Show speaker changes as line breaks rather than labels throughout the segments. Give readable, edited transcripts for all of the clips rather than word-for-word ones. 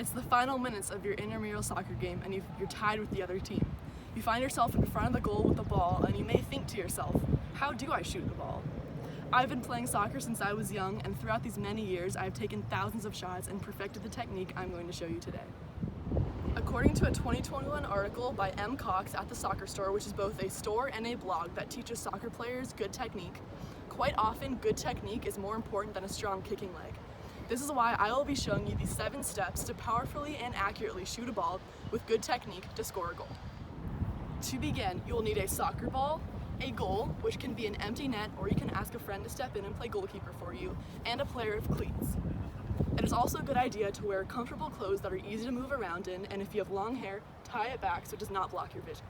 It's the final minutes of your intramural soccer game and you're tied with the other team. You find yourself in front of the goal with the ball and you may think to yourself, how do I shoot the ball? I've been playing soccer since I was young, and throughout these many years I've taken thousands of shots and perfected the technique I'm going to show you today. According to a 2021 article by M. Cox at the Soccer Store, which is both a store and a blog that teaches soccer players good technique, quite often good technique is more important than a strong kicking leg. This is why I will be showing you these 7 steps to powerfully and accurately shoot a ball with good technique to score a goal. To begin, you will need a soccer ball, a goal, which can be an empty net, or you can ask a friend to step in and play goalkeeper for you, and a pair of cleats. It is also a good idea to wear comfortable clothes that are easy to move around in, and if you have long hair, tie it back so it does not block your vision.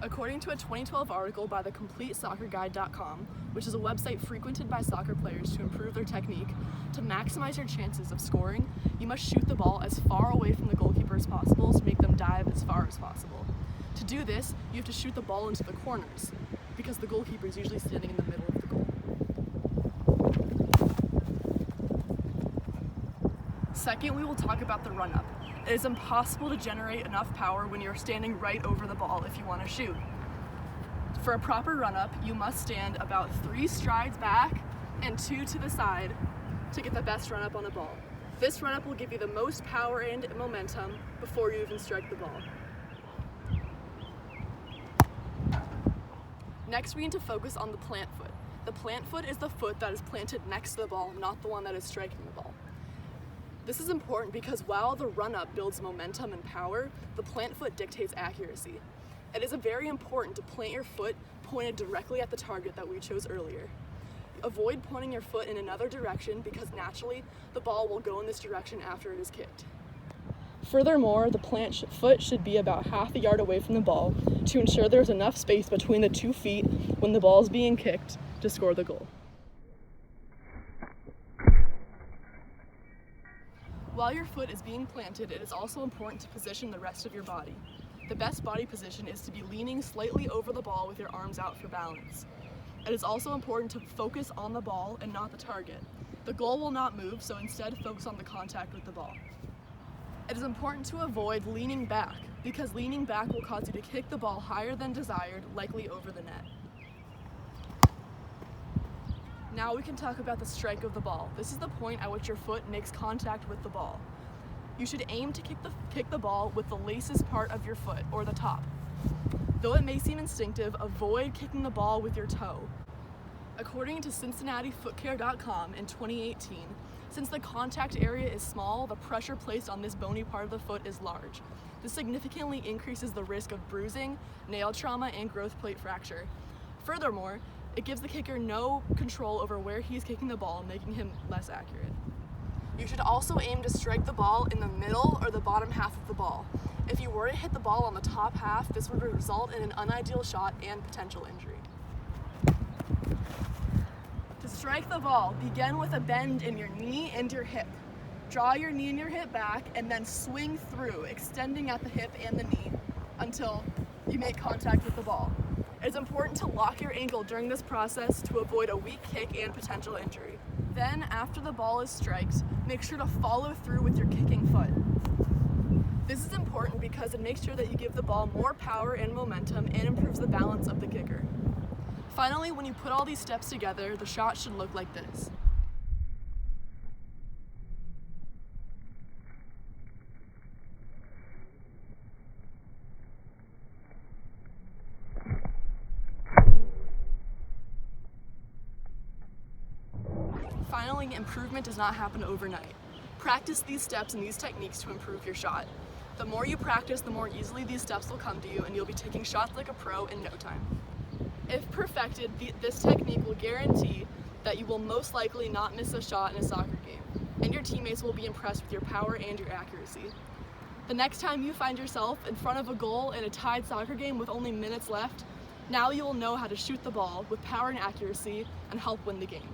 According to a 2012 article by thecompletesoccerguide.com, which is a website frequented by soccer players to improve their technique, to maximize your chances of scoring, you must shoot the ball as far away from the goalkeeper as possible to make them dive as far as possible. To do this, you have to shoot the ball into the corners, because the goalkeeper is usually standing in the middle of the goal. Second, we will talk about the run-up. It is impossible to generate enough power when you're standing right over the ball if you want to shoot. For a proper run-up, you must stand about 3 strides back and 2 to the side to get the best run-up on the ball. This run-up will give you the most power and momentum before you even strike the ball. Next, we need to focus on the plant foot. The plant foot is the foot that is planted next to the ball, not the one that is striking the ball. This is important because while the run-up builds momentum and power, the plant foot dictates accuracy. It is very important to plant your foot pointed directly at the target that we chose earlier. Avoid pointing your foot in another direction because naturally the ball will go in this direction after it is kicked. Furthermore, the plant foot should be about half a yard away from the ball to ensure there's enough space between the 2 feet when the ball is being kicked to score the goal. While your foot is being planted, it is also important to position the rest of your body. The best body position is to be leaning slightly over the ball with your arms out for balance. It is also important to focus on the ball and not the target. The goal will not move, so instead focus on the contact with the ball. It is important to avoid leaning back, because leaning back will cause you to kick the ball higher than desired, likely over the net. Now we can talk about the strike of the ball. This is the point at which your foot makes contact with the ball. You should aim to kick the ball with the laces part of your foot, or the top. Though it may seem instinctive, avoid kicking the ball with your toe. According to CincinnatiFootCare.com in 2018, since the contact area is small, the pressure placed on this bony part of the foot is large. This significantly increases the risk of bruising, nail trauma, and growth plate fracture. Furthermore, it gives the kicker no control over where he's kicking the ball, making him less accurate. You should also aim to strike the ball in the middle or the bottom half of the ball. If you were to hit the ball on the top half, this would result in an unideal shot and potential injury. To strike the ball, begin with a bend in your knee and your hip. Draw your knee and your hip back and then swing through, extending at the hip and the knee until you make contact with the ball. It is important to lock your ankle during this process to avoid a weak kick and potential injury. Then, after the ball is striked, make sure to follow through with your kicking foot. This is important because it makes sure that you give the ball more power and momentum and improves the balance of the kicker. Finally, when you put all these steps together, the shot should look like this. Finally, improvement does not happen overnight. Practice these steps and these techniques to improve your shot. The more you practice, the more easily these steps will come to you, and you'll be taking shots like a pro in no time. If perfected, this technique will guarantee that you will most likely not miss a shot in a soccer game, and your teammates will be impressed with your power and your accuracy. The next time you find yourself in front of a goal in a tied soccer game with only minutes left, now you will know how to shoot the ball with power and accuracy and help win the game.